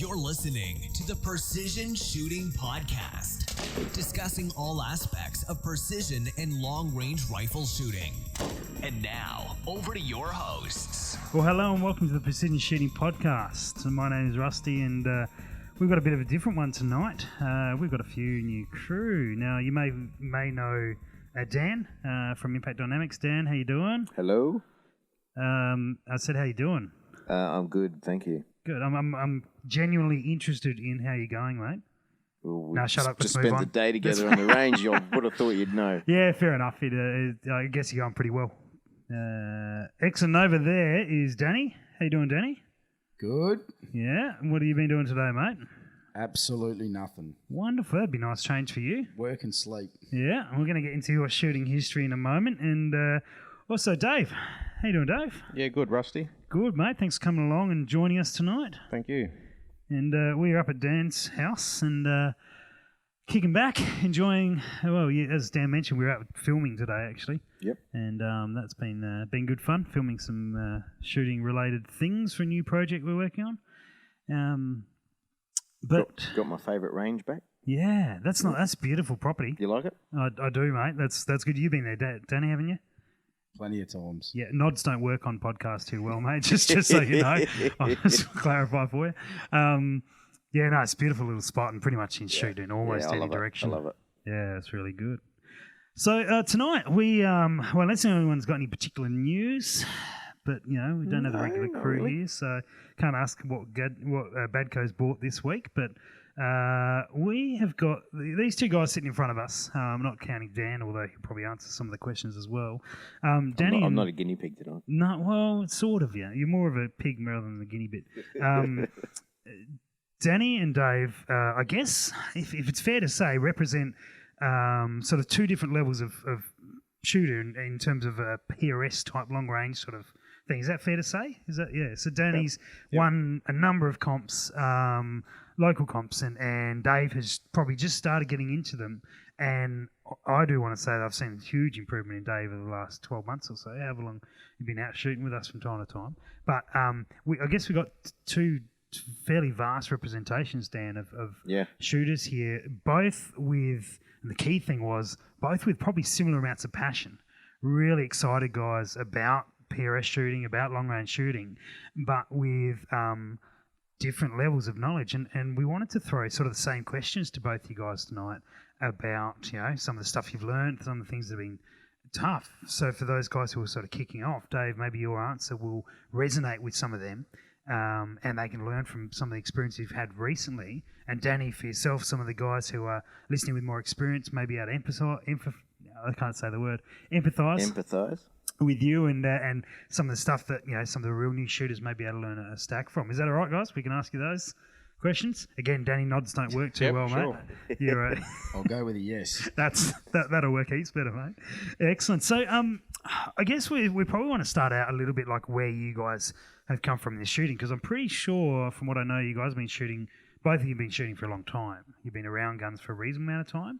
You're listening to the Precision Shooting Podcast, discussing all aspects of precision and long-range rifle shooting. And now, over to your hosts. Well, hello and welcome to the Precision Shooting Podcast. My name is Rusty, and we've got a bit of a different one tonight. We've got a few new crew. Now, you may know Dan from Impact Dynamics. Dan, how you doing? Hello. I said, how you doing? I'm good, thank you. Good. I'm genuinely interested in how you're going, mate. Well, we No, shut up. just Let's move spent the on. day together on the range. I would have thought you'd know. Yeah, fair enough. I guess you're going pretty well. Excellent. Over there is Danny. How you doing, Danny? Good. Yeah. What have you been doing today, mate? Absolutely nothing. Wonderful. That'd be a nice change for you. Work and sleep. Yeah, and we're going to get into your shooting history in a moment. And also, Dave. How you doing, Dave? Yeah, good, Rusty. Good, mate. Thanks for coming along and joining us tonight. Thank you. And we're up at Dan's house and kicking back, enjoying. Well, yeah, as Dan mentioned, we were out filming today, actually. Yep. And that's been good fun, filming some shooting-related things for a new project we're working on. But Got my favourite range back. yeah, that's beautiful property. You like it? I do, mate. That's good. You've been there, Danny, haven't you? Plenty of times. Yeah, nods don't work on podcasts too well, mate. Just so you know, I'll just clarify for you. Yeah, no, it's a beautiful little spot and pretty much in shoot in almost I any love direction. I love it. Yeah, it's really good. So tonight we well, unless anyone's got any particular news, but you know we don't have the regular not crew really. here, so can't ask what Badco's bought this week. But we have got these two guys sitting in front of us. Not counting Dan, although he'll probably answer some of the questions as well. Danny, I'm not a guinea pig tonight. no, well, sort of. Yeah, you're more of a pig rather than the guinea bit. Danny and Dave, I guess, if it's fair to say, represent sort of two different levels of shooter in terms of a PRS type long range sort of thing. Is that fair to say? Is that yeah? So Danny's won a number of comps, local comps, and Dave has probably just started getting into them. And I do want to say that I've seen a huge improvement in Dave over the last 12 months or so. However long you've been out shooting with us from time to time. But I guess we got two fairly vast representations, Dan, of Yeah. shooters here, both with, and the key thing was, both with probably similar amounts of passion. Really excited guys about PRS shooting, about long-range shooting, but with different levels of knowledge. And we wanted to throw sort of the same questions to both you guys tonight about, you know, some of the stuff you've learned, some of the things that have been tough. So for those guys who are sort of kicking off, Dave, maybe your answer will resonate with some of them. And they can learn from some of the experience you've had recently. And Danny, for yourself, some of the guys who are listening with more experience, maybe able to empathise with you and some of the stuff that, you know, some of the real new shooters may be able to learn a stack from. Is that all right, guys? We can ask you those questions. Again, Danny, nods don't work too well, sure. mate. You're I'll go with a yes. that'll work heaps better, mate. Excellent. So, I guess we probably want to start out a little bit like where you guys have come from in this shooting, because I'm pretty sure, from what I know, you guys have been shooting. Both of you have been shooting for a long time. You've been around guns for a reasonable amount of time.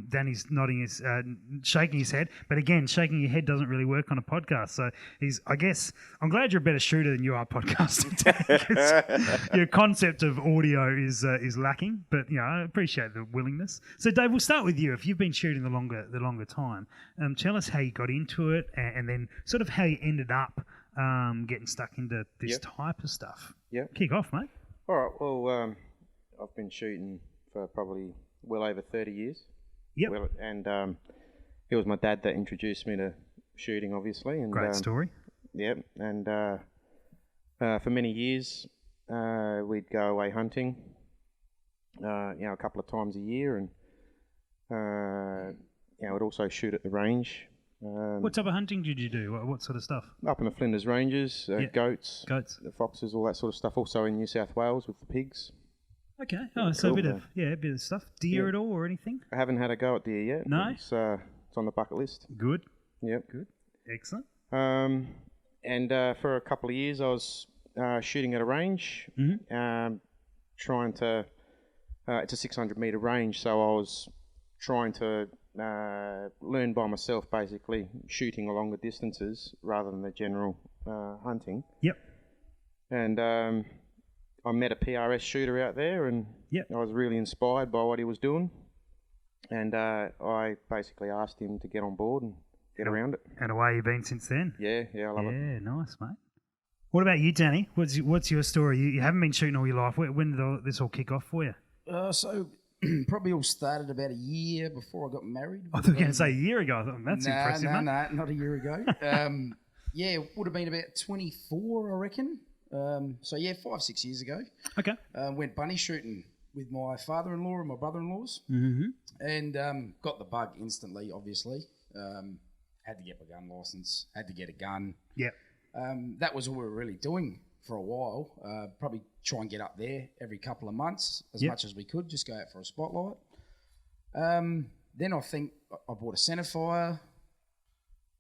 Danny's shaking his head, but again, shaking your head doesn't really work on a podcast. So I guess I'm glad you're a better shooter than you are podcasting, because your concept of audio is lacking. But you know, I appreciate the willingness. So Dave, we'll start with you. If you've been shooting the longer time, tell us how you got into it, and then sort of how you ended up getting stuck into this type of stuff. Yep. Kick off, mate. All right, well, I've been shooting for probably well over 30 years. Yep. Well, and it was my dad that introduced me to shooting, obviously. And, Great story. Yep, and for many years, we'd go away hunting, a couple of times a year, and, we'd also shoot at the range. What type of hunting did you do? What sort of stuff? Up in the Flinders Ranges, goats, Goats. foxes, all that sort of stuff. Also in New South Wales with the pigs. Okay. Oh, so Cool. a bit of stuff. Deer Yeah. at all or anything? I haven't had a go at deer yet. No? It's on the bucket list. Good. Yep. Good. Excellent. And for a couple of years, I was shooting at a range, trying to. It's a 600 metre range, so I was trying to learn by myself, basically shooting longer distances rather than the general hunting. Yep. And I met a PRS shooter out there, and Yep. I was really inspired by what he was doing. And I basically asked him to get on board and get around it. And away you've been since then. Yeah, I love it. Yeah, nice, mate. What about you, Danny? What's your story? You haven't been shooting all your life. When did this all kick off for you? So probably all started about a year before I got married. I thought you were going to say a year ago. I thought, that's impressive, mate. No, not a year ago. Yeah, it would have been about 24, I reckon. So yeah, 5-6 years ago. Okay. Went bunny shooting with my father-in-law and my brother-in-laws, and got the bug instantly. Obviously, had to get my gun license, had to get a gun. Yep. That was all we were really doing for a while. Probably try and get up there every couple of months as Yep. much as we could, just go out for a spotlight. Then I think I bought a centerfire.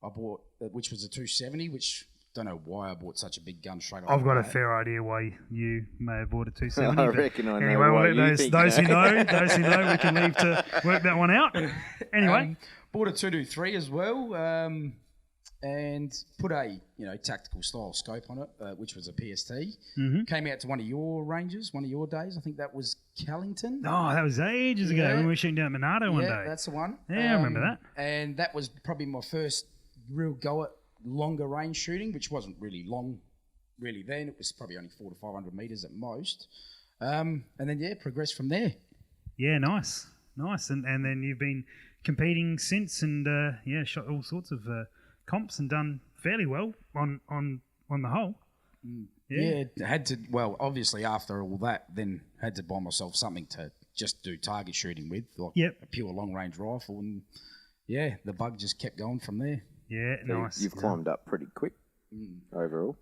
I bought, which was a 270, which don't know why I bought such a big gun straight off. I've the got a bat. fair idea why you may have bought a 270. I but reckon I know anyway, why we'll you let think those who that. know, we can leave to work that one out. Anyway, Bought a 223 as well, and put a tactical style scope on it, which was a PST. Came out to one of your ranges, one of your days. I think that was Callington. oh, that was ages ago Yeah. when we were shooting down at Monardo one Yeah, day. that's the one. Yeah, I remember that. And that was probably my first real go at longer range shooting, which wasn't really long, really then. It was probably only 400 to 500 meters at most. And then progressed from there. Yeah, nice. And then you've been competing since, and shot all sorts of comps and done fairly well on the whole. Yeah, had to. Well, obviously after all that, then had to buy myself something to just do target shooting with, like Yep. a pure long range rifle, and the bug just kept going from there. Yeah, So nice. You've climbed up pretty quick overall.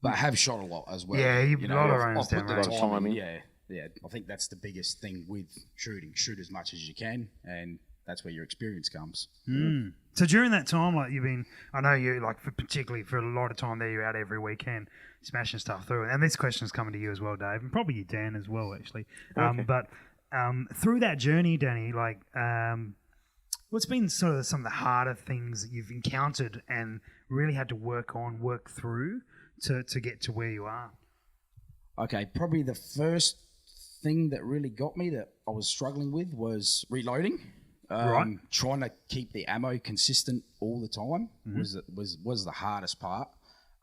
But I have shot a lot as well. Yeah, you've got a lot of I've rounds put down the range. A lot of time time in. in. Yeah. I think that's the biggest thing with shooting. Shoot as much as you can, and that's where your experience comes. So during that time, like you've been, I know you like particularly for a lot of time there, you're out every weekend smashing stuff through. And this question is coming to you as well, Dave, and probably you, Dan, as well, actually. But through that journey, Danny, like what's been sort of some of the harder things that you've encountered and really had to work through to get to where you are? Okay, probably the first thing that really got me that I was struggling with was reloading. Right. Trying to keep the ammo consistent all the time was the hardest part.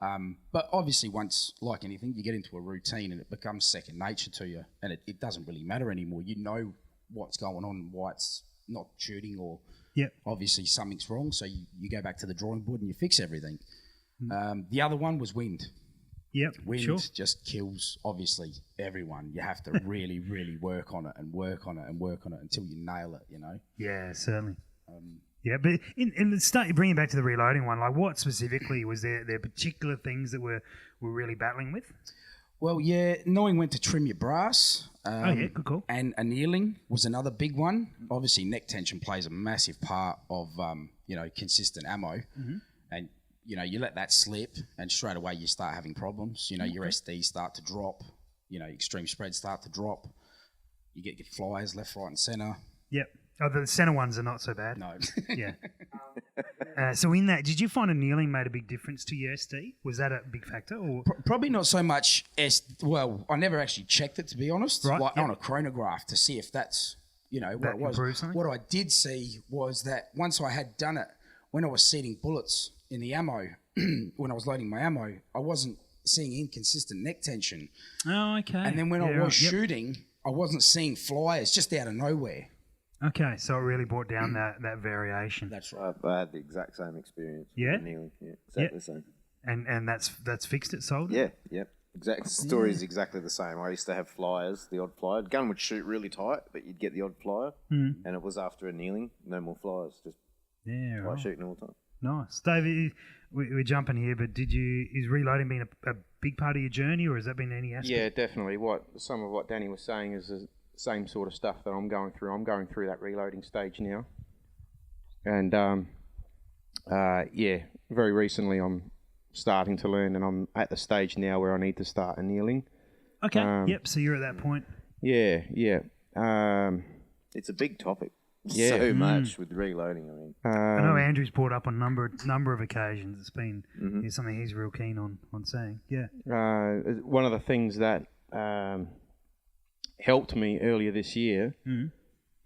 But obviously once, like anything, you get into a routine and it becomes second nature to you, and it doesn't really matter anymore. You know what's going on, why it's not shooting, or Yep. obviously something's wrong, so you go back to the drawing board and you fix everything. The other one was wind. Yep. Wind Sure. just kills, obviously, everyone. You have to really, really work on it and work on it and work on it until you nail it, Yeah, certainly. Yeah, but in the start, bringing it back to the reloading one, like what specifically was there particular things that we're really battling with? Well, knowing when to trim your brass. Good call. And annealing was another big one. Obviously, neck tension plays a massive part of, consistent ammo. And, you let that slip and straight away you start having problems. Your SDs start to drop, extreme spreads start to drop. You get your flyers left, right and centre. Yep. Oh, the centre ones are not so bad. No. Yeah. So in that, did you find annealing made a big difference to your SD? Was that a big factor? Or Probably not so much well, I never actually checked it, to be honest, Right, like yep. on a chronograph to see if that's, what That it was. improves something? What I did see was that once I had done it, when I was seating bullets in the ammo, when I was loading my ammo, I wasn't seeing inconsistent neck tension. Oh, okay. And then when I Yeah, was right, yep. shooting, I wasn't seeing flyers just out of nowhere. Okay, so it really brought down that variation. That's right. I had the exact same experience. with Yeah? Kneeling. Yeah, exactly the same. And that's fixed it, sold it? Yeah, yep. Exact story is exactly the same. I used to have flyers, the odd flyer. Gun would shoot really tight, but you'd get the odd flyer, and it was after a kneeling, no more flyers, just Yeah, tight right. shooting all the time. Nice. David, we're jumping here, but is reloading been a big part of your journey, or has that been any aspect? Yeah, definitely. Some of what Danny was saying is the same sort of stuff that I'm going through. I'm going through that reloading stage now, and very recently I'm starting to learn, and I'm at the stage now where I need to start annealing. Okay. Yep. So you're at that point. Yeah. It's a big topic. Yeah. So much with reloading. I mean, I know Andrew's brought up on number of occasions. It's been something he's real keen on saying. Yeah. One of the things that helped me earlier this year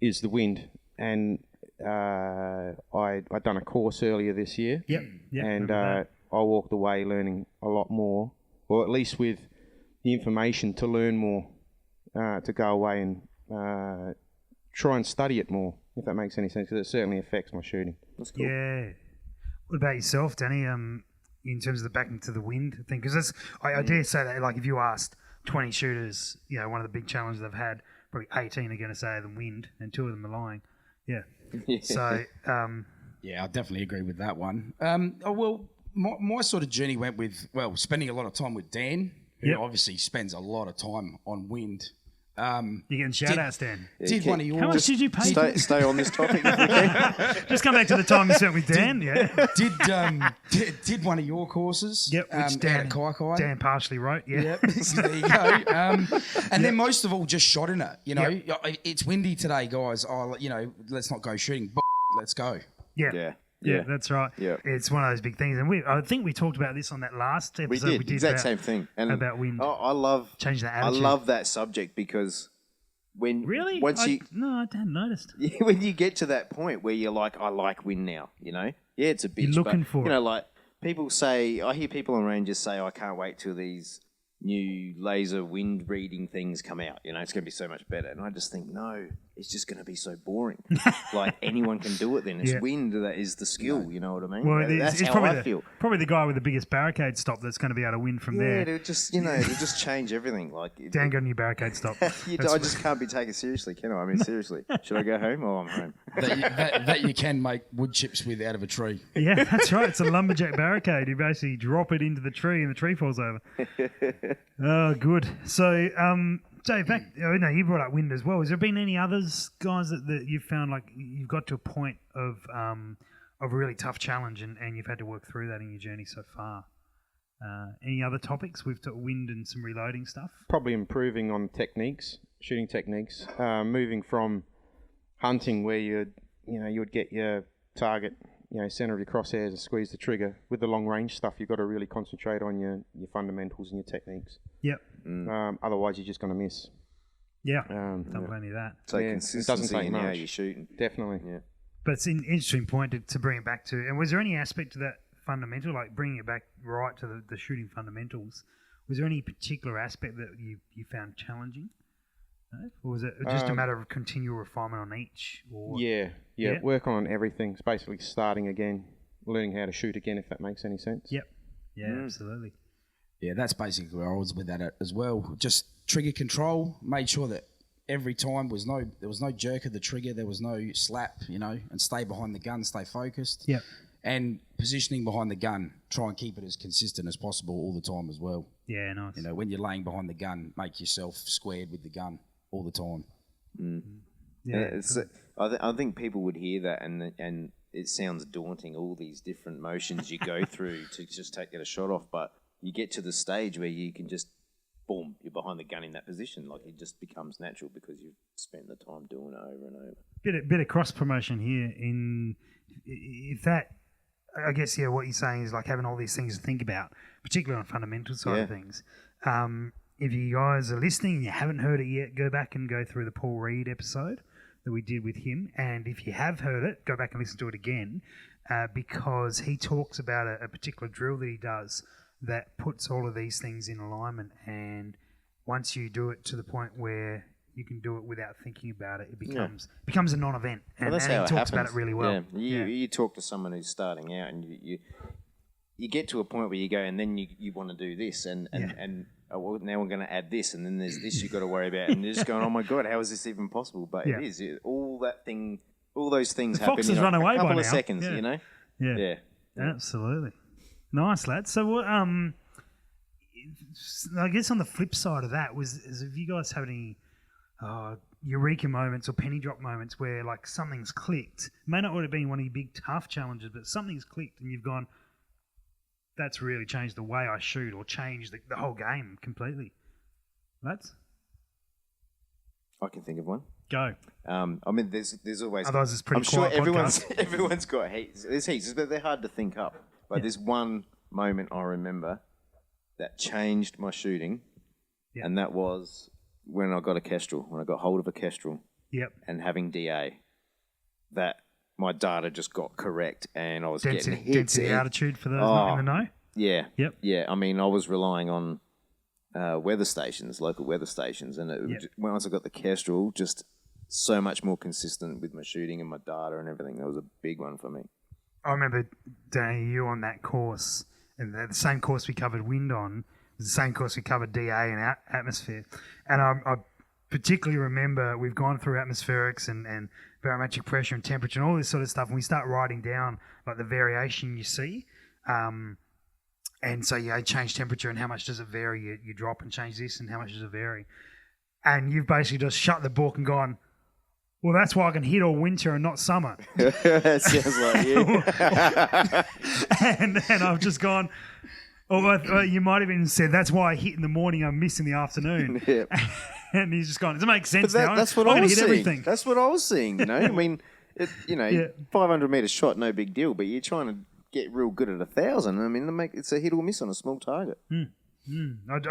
is the wind. And I'd done a course earlier this year. Yep. And I walked away learning a lot more, or at least with the information to learn more, to go away and try and study it more, if that makes any sense, because it certainly affects my shooting. That's cool. Yeah. What about yourself, Danny? In terms of the backing to the wind thing, because I dare say that, like, if you asked 20 shooters, one of the big challenges they've had, probably 18 are going to say the wind, and 2 of them are lying. Yeah. So. Yeah, I definitely agree with that one. My sort of journey went with spending a lot of time with Dan, who obviously spends a lot of time on wind. You're getting shout-outs, Dan. Did one of yours? How much did you pay? Stay on this topic if we can. Just come back to the time you spent with Dan. Did one of your courses? Yep, which Dan, out at Kaikai. Dan partially wrote. Yeah. Yep. There you go. And then most of all, just shot in it. It's windy today, guys. Let's not go shooting. Let's go. Yeah, that's right. Yeah. It's one of those big things, and I think we talked about this on that last episode. We did exact same thing. And about wind. I love change that I attitude. love that subject because when I hadn't noticed. When you get to that point where you're like, I like wind now, it's a bitch. You're looking for it. Like people say, I hear people on ranges say, I can't wait till these new laser wind reading things come out. It's going to be so much better. And I just think, no, it's just going to be so boring. Like anyone can do it then. It's wind that is the skill, you know what I mean? Well, That's it's how I feel. Probably the guy with the biggest barricade stop that's going to be able to win from there. Yeah, it'll just change everything. Like Dan got a new barricade stop. I just can't be taken seriously, can I? I mean, seriously. Should I go home? Oh, I'm home. that you can make wood chips with out of a tree. Yeah, that's right. It's a lumberjack barricade. You basically drop it into the tree and the tree falls over. Oh, good. So, Dave, you brought up wind as well. Has there been any others, guys, that you've found like you've got to a point of a really tough challenge and you've had to work through that in your journey so far? Any other topics? We've got wind and some reloading stuff. Probably improving on techniques, shooting techniques, moving from hunting where you would get your target, center of your crosshairs and squeeze the trigger. With the long range stuff, you've got to really concentrate on your fundamentals and your techniques. Yep. Otherwise, you're just going to miss. Yeah. Don't blame you that. So consistency it doesn't take in how much. you're shooting. Definitely. Yeah. But it's an interesting point to bring it back to. And was there any aspect to that fundamental, like bringing it back right to the shooting fundamentals? Was there any particular aspect that you found challenging? No? Or was it just a matter of continual refinement on each? Or Yeah. Work on everything. It's basically starting again, learning how to shoot again, if that makes any sense. Yep. Yeah, absolutely. Yeah, that's basically where I was with that as well. Just trigger control, made sure that every time there was no jerk of the trigger, there was no slap, and stay behind the gun, stay focused. Yep. And positioning behind the gun, try and keep it as consistent as possible all the time as well. Yeah, nice. When you're laying behind the gun, make yourself squared with the gun all the time. Yeah. I think people would hear that and it sounds daunting, all these different motions you go through to just get a shot off, but you get to the stage where you can just, boom, you're behind the gun in that position. Like it just becomes natural because you've spent the time doing it over and over. Bit of cross promotion here. If that, I guess, what you're saying is like having all these things to think about, particularly on fundamental side of things. If you guys are listening and you haven't heard it yet, go back and go through the Paul Reed episode that we did with him. And if you have heard it, go back and listen to it again because he talks about a particular drill that he does that puts all of these things in alignment. And once you do it to the point where you can do it without thinking about it, it becomes a non-event. And, that's and how he it talks happens. about it really well. Yeah. You talk to someone who's starting out and you get to a point where you go and then you want to do this and well, now we're going to add this and then there's this you've got to worry about and you're just going, oh my God, how is this even possible? But it is. All those things The happen foxes in run away a couple by of now. seconds, Yeah. Yeah. Absolutely. Nice, lad. So what? I guess on the flip side of that is if you guys have any eureka moments or penny drop moments where like something's clicked, it may not have been one of your big tough challenges, but something's clicked and you've gone, that's really changed the way I shoot or changed the whole game completely. Lads? I can think of one. Go. I mean, there's always. Otherwise, it's pretty I'm sure quiet everyone's got heaps. There's heaps, but they're hard to think up. But there's one moment I remember that changed my shooting, Yep. And that was when I got a Kestrel, when I got hold of a Kestrel Yep. and having DA, that my data just got correct and I was getting Density, hits. density altitude for those not in the know. Yeah. Yep. Yeah. I mean, I was relying on weather stations, local weather stations, and once I got the Kestrel, just so much more consistent with my shooting and my data and everything. That was a big one for me. I remember, Danny, you on that course, and the same course we covered wind on, was the same course we covered DA and atmosphere. And I particularly remember we've gone through atmospherics and barometric pressure and temperature and all this sort of stuff, and we start writing down like the variation you see. And so you change temperature and how much does it vary? You drop and change this and how much does it vary? And you've basically just shut the book and gone, well, that's why I can hit all winter and not summer. That sounds like you. and I've just gone, or you might have even said, that's why I hit in the morning, I miss in the afternoon. Yeah. And he's just gone, does it make sense But now? that's what I'm I gonna was hit seeing. everything. That's what I was seeing. You know, I mean, 500 meter shot, no big deal. But you're trying to get real good at 1,000. I mean, it's a hit or miss on a small target. I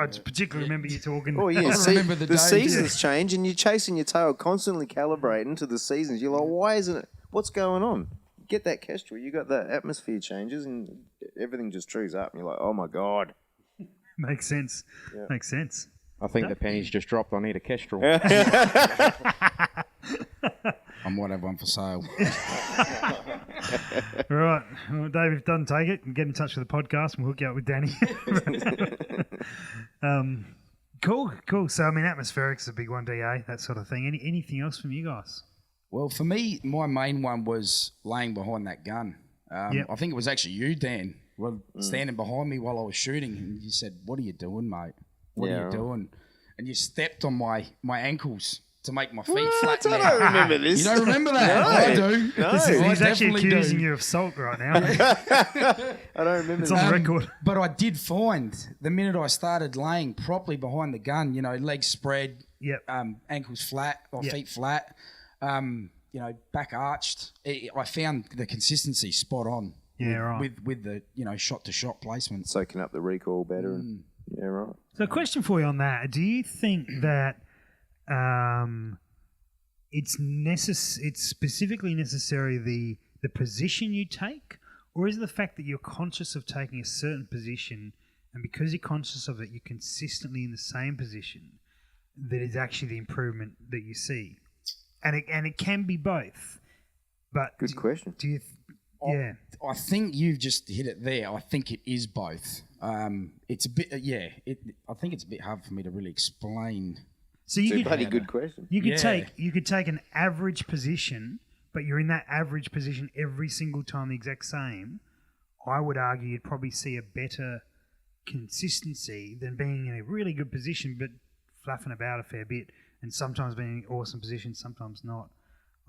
just particularly remember you talking. Oh yeah, I remember the days, seasons change, and you're chasing your tail, constantly calibrating to the seasons. You're like, why isn't it? What's going on? Get that Kestrel. You got that atmosphere changes, and everything just trues up. And you're like, oh my god. Makes sense. Yeah. Makes sense. I think the pennies just dropped. I need a Kestrel. I might have one for sale. All right. Well, Dave, if it doesn't take it, get in touch with the podcast and we'll hook you up with Danny. Cool. So, I mean, atmospherics is a big one, DA, that sort of thing. Anything else from you guys? Well, for me, my main one was laying behind that gun. Yep. I think it was actually you, Dan, standing behind me while I was shooting, and you said, "What are you doing, mate? What are you doing?" And you stepped on my ankles to make my feet flatten out. I don't remember this. You don't remember that? No. I do. No. I He's actually definitely accusing do. you of assault right now. I don't remember. It's on the record. But I did find the minute I started laying properly behind the gun, legs spread, Yep. ankles flat or Yep. feet flat, back arched. I found the consistency spot on. Yeah, right. With the shot to shot placement. Soaking up the recoil better. And, yeah, right. So, a question for you on that: do you think that it's specifically necessary the position you take, or is it the fact that you're conscious of taking a certain position, and because you're conscious of it, you're consistently in the same position, that is actually the improvement that you see? And it can be both. But Good question. Do you? Yeah. I think you've just hit it there. I think it is both. It's a bit, I think it's a bit hard for me to really explain. So It's you a bloody could good question. you could take an average position, but you're in that average position every single time the exact same. I would argue you'd probably see a better consistency than being in a really good position but fluffing about a fair bit, and sometimes being in an awesome position, sometimes not.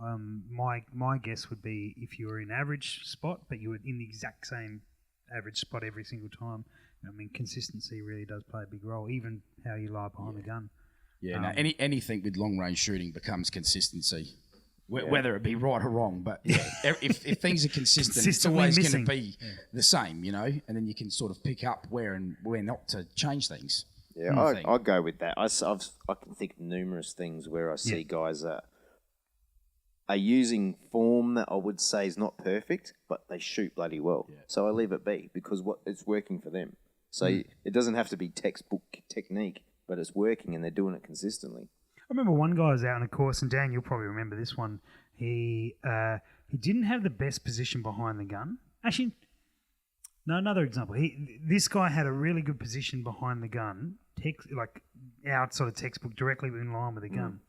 My guess would be if you were in average spot, but you were in the exact same average spot every single time. I mean, consistency really does play a big role, even how you lie behind the gun. Yeah, anything with long range shooting becomes consistency, whether it be right or wrong. But if things are consistent, it's Consistently always missing. going to be the same, and then you can sort of pick up where and where not to change things. Yeah, I go with that. I can think of numerous things where I see guys that are using form that I would say is not perfect, but they shoot bloody well. Yeah. So I leave it be because it's working for them. So it doesn't have to be textbook technique, but it's working and they're doing it consistently. I remember one guy was out on a course, and Dan, you'll probably remember this one. He didn't have the best position behind the gun. Actually, no, another example. This guy had a really good position behind the gun, like out sort of textbook, directly in line with the gun.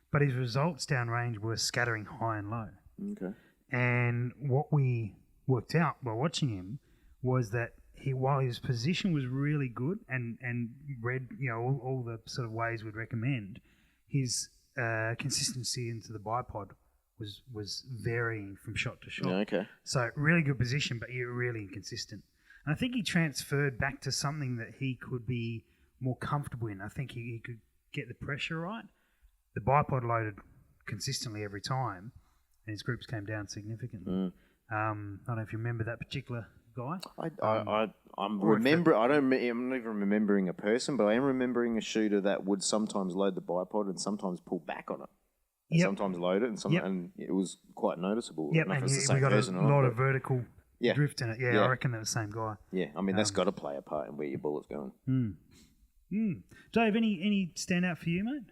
But his results downrange were scattering high and low. Okay. And what we worked out by watching him was that while his position was really good and read all the sort of ways we'd recommend, his consistency into the bipod was varying from shot to shot. Yeah, okay. So really good position, but you're really inconsistent. And I think he transferred back to something that he could be more comfortable in. I think he could get the pressure right. The bipod loaded consistently every time, and his groups came down significantly. I don't know if you remember that particular guy. I'm or if I'm not even remembering a person, but I am remembering a shooter that would sometimes load the bipod and sometimes pull back on it. And Yep. sometimes load it, and it was quite noticeable. Yep, I don't know if and it's the we same got a person or not, lot but- of vertical Yeah. drift in it. Yeah, Yeah. I reckon they're the same guy. Yeah, I mean that's got to play a part in where your bullet's going. Dave, any standout for you, mate?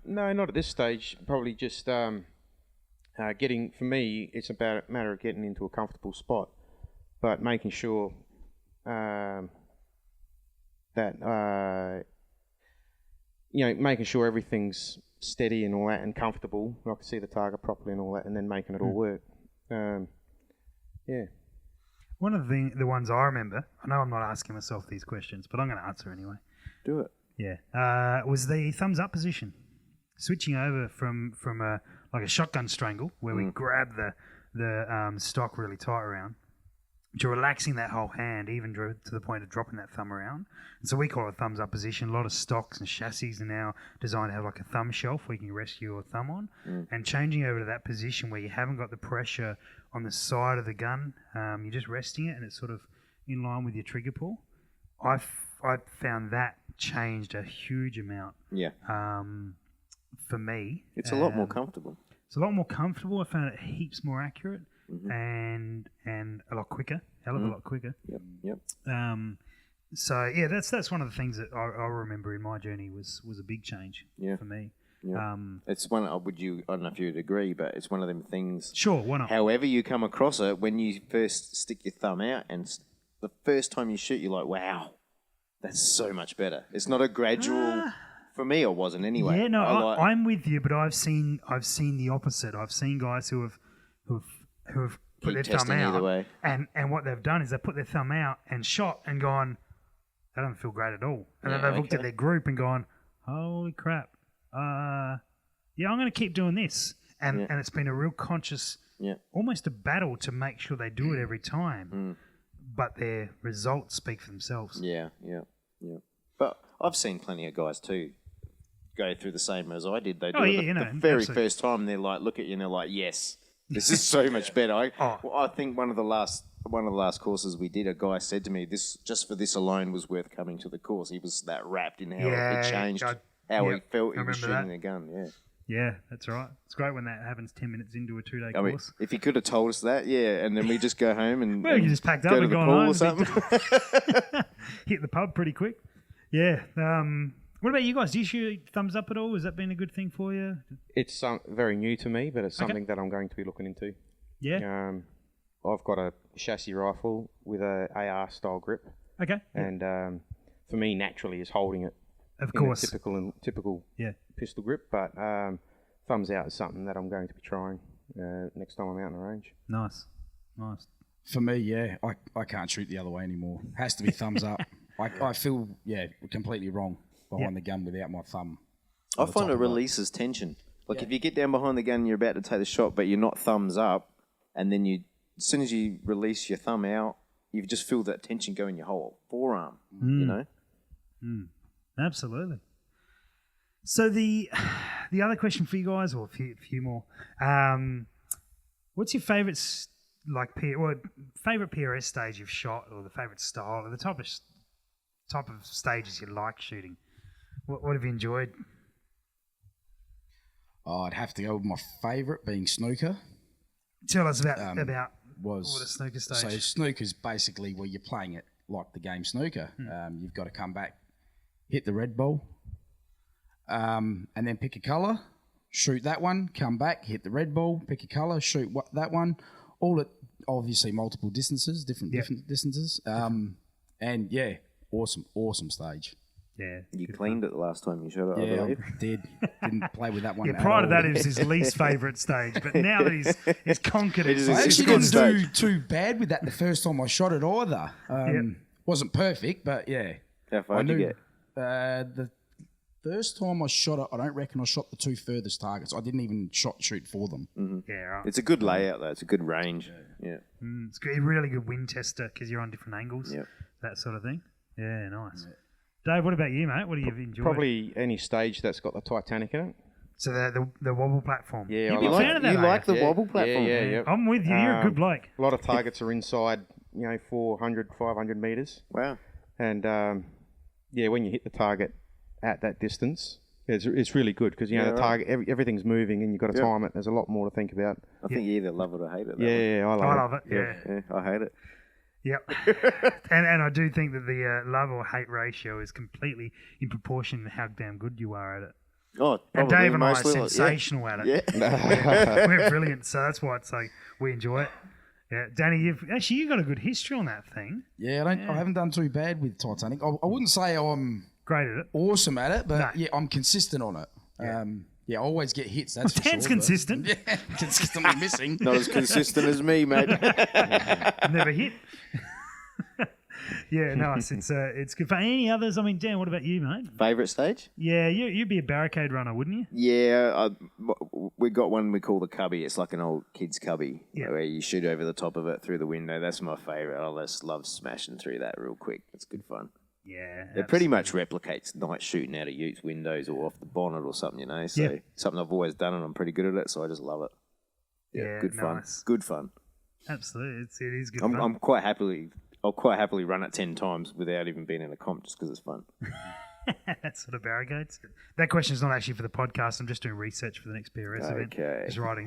No, not at this stage. Probably just getting. For me, it's about a matter of getting into a comfortable spot, but making sure that making sure everything's steady and all that, and comfortable. I can see the target properly and all that, and then making it all work. Yeah. One of the ones I remember, I know I'm not asking myself these questions, but I'm going to answer anyway. Do it. Yeah, was the thumbs up position, switching over from a shotgun strangle where we grab the stock really tight around, to relaxing that whole hand even to the point of dropping that thumb around. And so we call it a thumbs up position. A lot of stocks and chassis are now designed to have like a thumb shelf where you can rest your thumb on, and changing over to that position where you haven't got the pressure on the side of the gun, you're just resting it and it's sort of in line with your trigger pull. I found that changed a huge amount. Yeah, for me. it's a lot more comfortable. It's a lot more comfortable. I found it heaps more accurate and a lot quicker, hell of a lot quicker. Yep. So yeah, that's one of the things that I remember in my journey was a big change for me. Yeah. It's one. I don't know if you'd agree, but it's one of them things. Sure, why not? However you come across it, when you first stick your thumb out, and the first time you shoot, you're like, "Wow, that's so much better." It's not a gradual. For me, it wasn't anyway. Yeah, no, I'm with you, but I've seen the opposite. I've seen guys who have put their Keep thumb testing either out, way. and what they've done is they put their thumb out and shot and gone, that doesn't feel great at all. And then Yeah, they've looked at okay. their group and gone, holy crap, yeah, I'm going to keep doing this. And it's been a real conscious, almost a battle to make sure they do it every time. But their results speak for themselves. Yeah. But I've seen plenty of guys too go through the same as I did. They do it the very absolutely. first time. They're like, look at you, and they're like, "Yes, this is so much better." I think one of the last courses we did, a guy said to me, "This just for this alone was worth coming to the course." He was that wrapped in how it changed how he felt he was shooting the gun. Yeah. Yeah, that's right. It's great when that happens 10 minutes into a 2-day I mean, course. if he could have told us that, and then we just go home and Well, you just packed up go to and the gone pool home. or something. Hit the pub pretty quick. Yeah. What about you guys? Do you shoot thumbs up at all? Has that been a good thing for you? It's very new to me, but it's something that I'm going to be looking into. Yeah. I've got a chassis rifle with a AR style grip, Okay. and for me, naturally, is holding it Of in a course. typical pistol grip. But thumbs out is something that I'm going to be trying next time I'm out in the range. Nice. For me, yeah, I can't shoot the other way anymore. Has to be thumbs up. I feel, completely wrong behind the gun without my thumb. I find it releases tension. Like if you get down behind the gun and you're about to take the shot, but you're not thumbs up, and then as soon as you release your thumb out, you just feel that tension go in your whole forearm, you know? Absolutely. So the other question for you guys, or a few more, what's your favourite favourite PRS stage you've shot, or the favourite style, or the type of stages you like shooting? What have you enjoyed? I'd have to go with my favourite being snooker. Tell us about What a snooker stage. So snooker's basically where you're playing it like the game snooker. You've got to come back, hit the red ball, and then pick a colour, shoot that one, come back, hit the red ball, pick a colour, shoot that one, all at obviously multiple distances, different distances. And yeah, awesome stage. Yeah. You cleaned it the last time you shot it, I Yeah, believe. I didn't play with that one. Yeah, at prior to all. that, it was his least favourite stage, but now that he's conquered it, It is I It's actually a good didn't do stage. too bad with that the first time I shot it either. Wasn't perfect, but yeah. How far did you get? The first time I shot it, I don't reckon I shot the two furthest targets. I didn't even shoot for them. yeah, right. It's a good layout, though. It's a good range. Yeah. It's a really good wind tester because you're on different angles, Yep. that sort of thing. Yeah, nice. Dave, what about you, mate? What do you enjoy? Probably any stage that's got the Titanic in it. So the wobble platform. Yeah, You'd I be a like fan of You that, are like the Yeah, wobble platform? Yeah. I'm with you. You're a good bloke. A lot of targets are inside, 400, 500 metres. Wow. And, when you hit the target at that distance, it's really good because, the target, everything's moving and you've got to time it. There's a lot more to think about. I think you either love it or hate it. that Yeah, one. I I love it. Yeah. Yeah, I hate it. Yep. and I do think that the love or hate ratio is completely in proportion to how damn good you are at it. Oh, And probably, Dave and I are mostly, sensational at it. Yeah. We're brilliant, so that's why it's like we enjoy it. Yeah, Danny, you got a good history on that thing. Yeah, I haven't done too bad with Titanic. I wouldn't say I'm Great at it. awesome at it, but No. yeah, I'm consistent on it. I always get hits. That's for Dan's sure, consistent. but- Yeah, consistently missing. Not as consistent as me, mate. Never hit. Yeah, nice. It's good. For any others, I mean, Dan, what about you, mate? Favourite stage? Yeah, you'd be a barricade runner, wouldn't you? Yeah, we got one we call the cubby. It's like an old kid's cubby Yeah. where you shoot over the top of it through the window. That's my favourite. I just love smashing through that real quick. It's good fun. Yeah. It pretty much replicates night shooting out of utes' windows or off the bonnet or something, So Yeah. something I've always done and I'm pretty good at it, so I just love it. Yeah, good fun. nice. Good fun. Absolutely. It is good I'm, fun. I'm quite happily. I'll quite happily run it 10 times without even being in a comp just because it's fun. That sort of barricades. That question is not actually for the podcast. I'm just doing research for the next PRS event. Okay. Just writing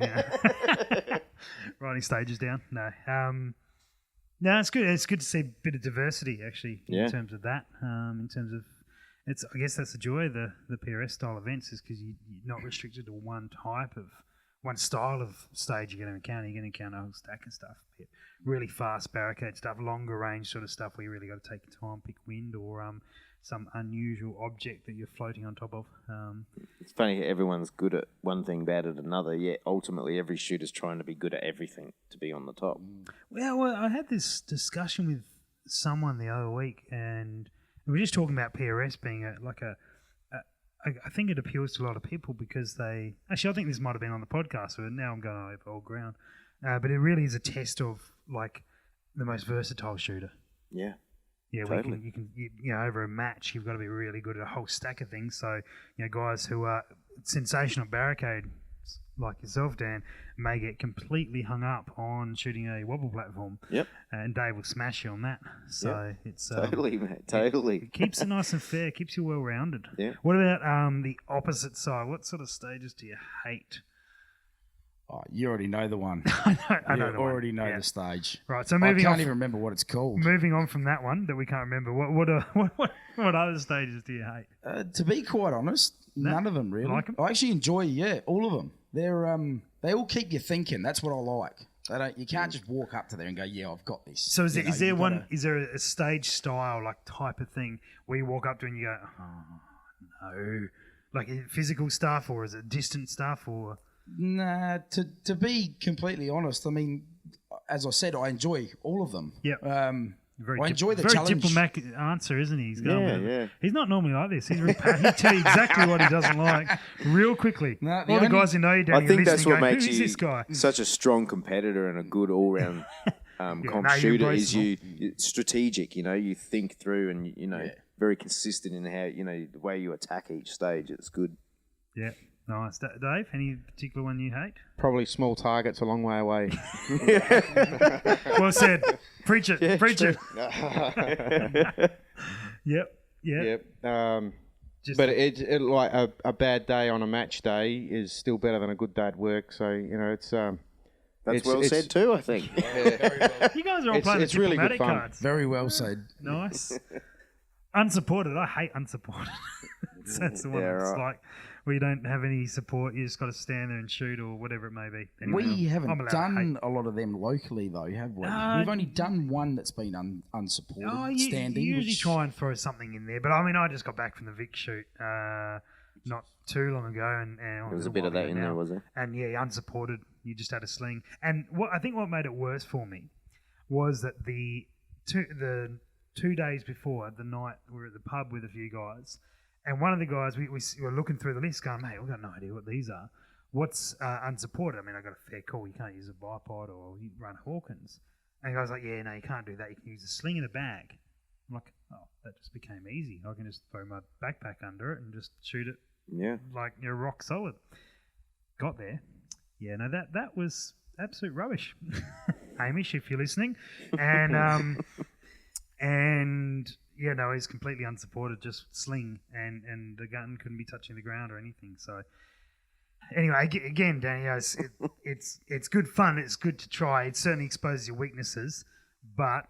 writing stages down. No. No, it's good. It's good to see a bit of diversity actually in terms of that. In terms of I guess that's the joy of the PRS style events is because you're not restricted to one style of stage you're going to encounter. You're going to encounter a whole stack of stuff. Really fast barricade stuff, longer range sort of stuff where you really got to take your time, pick wind or some unusual object that you're floating on top of. It's funny, everyone's good at one thing, bad at another, yet ultimately every shooter's trying to be good at everything to be on the top. Well, I had this discussion with someone the other week, and we were just talking about PRS being I think it appeals to a lot of people because I think this might have been on the podcast, but now I'm going over old ground. But it really is a test of like the most versatile shooter. Yeah. Yeah, Totally. you know, over a match, you've got to be really good at a whole stack of things. So, guys who are sensational barricade, like yourself, Dan, may get completely hung up on shooting a wobble platform. Yep. And Dave will smash you on that. So it's Totally, mate. Totally. it keeps it nice and fair, keeps you well rounded. Yeah. What about the opposite side? What sort of stages do you hate? Oh, you already know the one. I know You the one. already know Yeah. the stage. Right. So I moving can't on. even remember what it's called. Moving on from that one that we can't remember, what other stages do you hate? To be quite honest, none of them really. Like 'em? I actually enjoy, all of them. They all keep you thinking. That's what I like. You can't just walk up to there and go, yeah, I've got this. So is there you've gotta- is there a stage style like type of thing where you walk up to and you go, oh no, like physical stuff or is it distant stuff or? Nah, to be completely honest, I mean, as I said, I enjoy all of them. Yep. Very I enjoy the very challenge. diplomatic answer, isn't he? He's going Yeah, with it. yeah. He's not normally like this. He'll tell you exactly what he doesn't like real quickly. No, the All the only- guys who know you, I Danny, are think that's listening what going, makes who's you this guy? such a strong competitor and a good all-round comp no, you shooter. embrace Is you're strategic? You think through and very consistent in how the way you attack each stage. It's good. Yeah, nice. Dave, any particular one you hate? Probably small targets a long way away. Well said. Preach it. Preach it. Yep. Yep. Just But it like a bad day on a match day is still better than a good day at work. So it's That's well it's- said too. I think. you guys are all it's- playing it's the really good diplomatic fun. cards. Very well said. Nice. Unsupported. I hate unsupported. That's the one Yeah, that's right. like where you don't have any support. You just got to stand there and shoot or whatever it may be. Anyway, We I'm haven't allowed to done a lot of them locally, though, have we? We've only done one that's been unsupported, Oh, you standing. usually which- try and throw something in there, but I mean, I just got back from the Vic shoot not too long ago, and There was a bit of that in there, was there? And yeah, unsupported, you just had a sling. And what I think what made it worse for me was that the 2 days before the night we were at the pub with a few guys, and one of the guys we were looking through the list, going, "Mate, we've got no idea what these are. What's unsupported? I mean, I got a fair call. You can't use a bipod or you run Hawkins." And the guy's like, "Yeah, no, you can't do that. You can use a sling in a bag." I'm like, "Oh, that just became easy. I can just throw my backpack under it and just shoot it Yeah. like you're rock solid. Got there. Yeah, no, that was absolute rubbish. Hamish, if you're listening. And yeah, no, he's completely unsupported, just sling, and the gun couldn't be touching the ground or anything. So anyway, again, Danny, it's good fun. It's good to try. It certainly exposes your weaknesses, but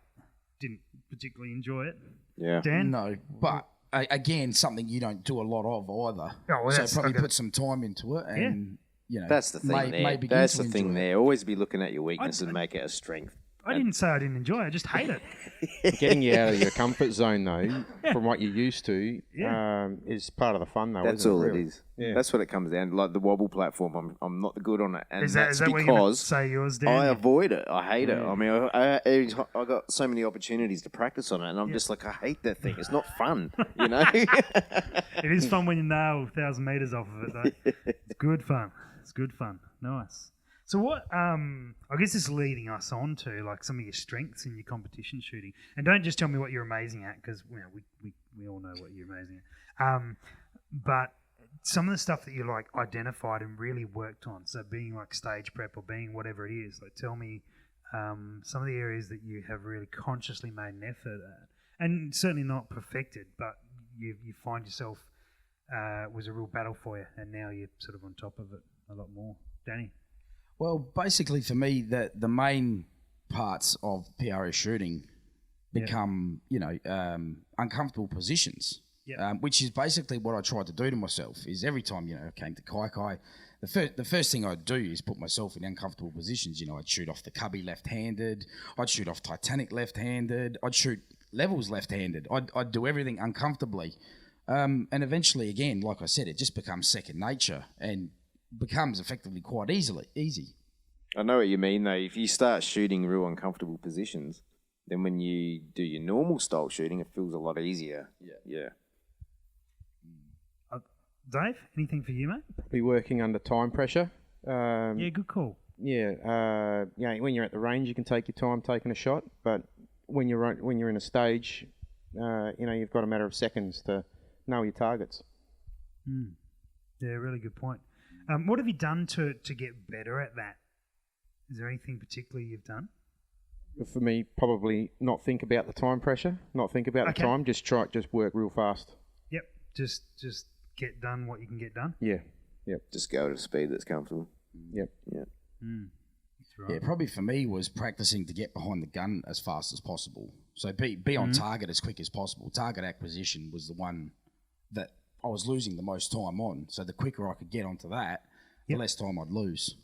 didn't particularly enjoy it. Yeah. Dan? No, but again, something you don't do a lot of either. Oh, well, so that's probably okay. put some time into it, and you know, That's the thing there. begin That's to the thing enjoy it. there. Always be looking at your weakness and make it a strength. I didn't say I didn't enjoy it. I just hate it. Getting you out of your comfort zone, though, from what you're used to, Yeah. is part of the fun, though. That's isn't all really? it is. Yeah. That's what it comes down to. Like the wobble platform, I'm not good on it, and Is that's that what you're going to because say yours, Dan? I avoid it. I hate it. I mean, I got so many opportunities to practice on it, and I'm just like, I hate that thing. It's not fun, you know. It is fun when you nail 1,000 meters off of it, though. It's good fun. It's good fun. Nice. So what? I guess this is leading us on to like some of your strengths in your competition shooting, and don't just tell me what you're amazing at, because you know, we all know what you're amazing at. But some of the stuff that you like identified and really worked on. So being like stage prep or being whatever it is. Like tell me some of the areas that you have really consciously made an effort at, and certainly not perfected, but you find yourself was a real battle for you, and now you're sort of on top of it a lot more. Danny? Well, basically for me, the main parts of PRS shooting become, uncomfortable positions, which is basically what I tried to do to myself. Is every time, I came to Kaikai, the first thing I'd do is put myself in uncomfortable positions. I'd shoot off the cubby left-handed, I'd shoot off Titanic left-handed, I'd shoot levels left-handed. I'd do everything uncomfortably. And eventually, again, like I said, it just becomes second nature and becomes effectively quite easy. I know what you mean, though. If you start shooting real uncomfortable positions, then when you do your normal style shooting, it feels a lot easier. Yeah. Dave, anything for you, mate? Be working under time pressure. Yeah, good call. Yeah, when you're at the range, you can take your time taking a shot, but when you're in a stage, you've got a matter of seconds to know your targets. Yeah, really good point. What have you done to get better at that? Is there anything particularly you've done? For me, probably not think about the time pressure, not think about the time, just work real fast. Yep, just get done what you can get done. Yeah, yep. Just go at a speed that's comfortable. Yep. Yeah. That's right. Yeah, probably for me was practicing to get behind the gun as fast as possible. So be on target as quick as possible. Target acquisition was the one that I was losing the most time on. So the quicker I could get onto that, the less time I'd lose.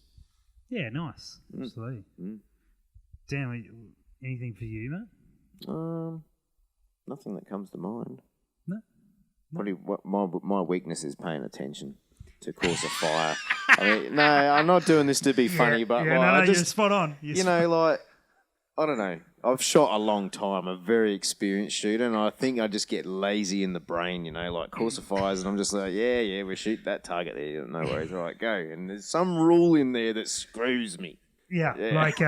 Yeah, nice. Absolutely. Dan, anything for you, mate? Nothing that comes to mind. No? Probably what my weakness is paying attention to cause a fire. I mean, no, I'm not doing this to be funny, but yeah, like, I you're just, spot on. I don't know. I've shot a long time, a very experienced shooter, and I think I just get lazy in the brain, like course of fires, and I'm just like, yeah, we shoot that target there, no worries, all right, go. And there's some rule in there that screws me. Yeah, like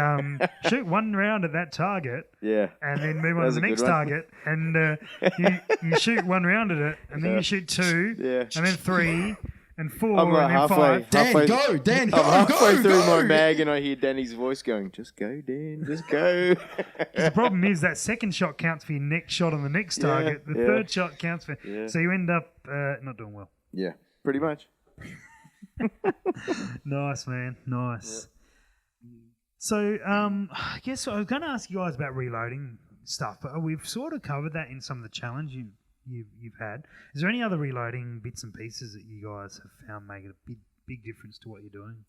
shoot one round at that target, Yeah. and then move on to That's the a good next one. target, and you shoot one round at it, and then you shoot two, and then 3, and 4, I'm like and then halfway. 5. Dan, go, I'm halfway through go. my mag, and I hear Danny's voice going, "Just go, Dan, just go." The problem is that second shot counts for your next shot on the next target. The third shot counts for... Yeah. So you end up not doing well. Yeah, pretty much. Nice, man. Nice. So I guess I was going to ask you guys about reloading stuff, but we've sort of covered that in some of the challenge you've had. Is there any other reloading bits and pieces that you guys have found make a big difference to what you're doing?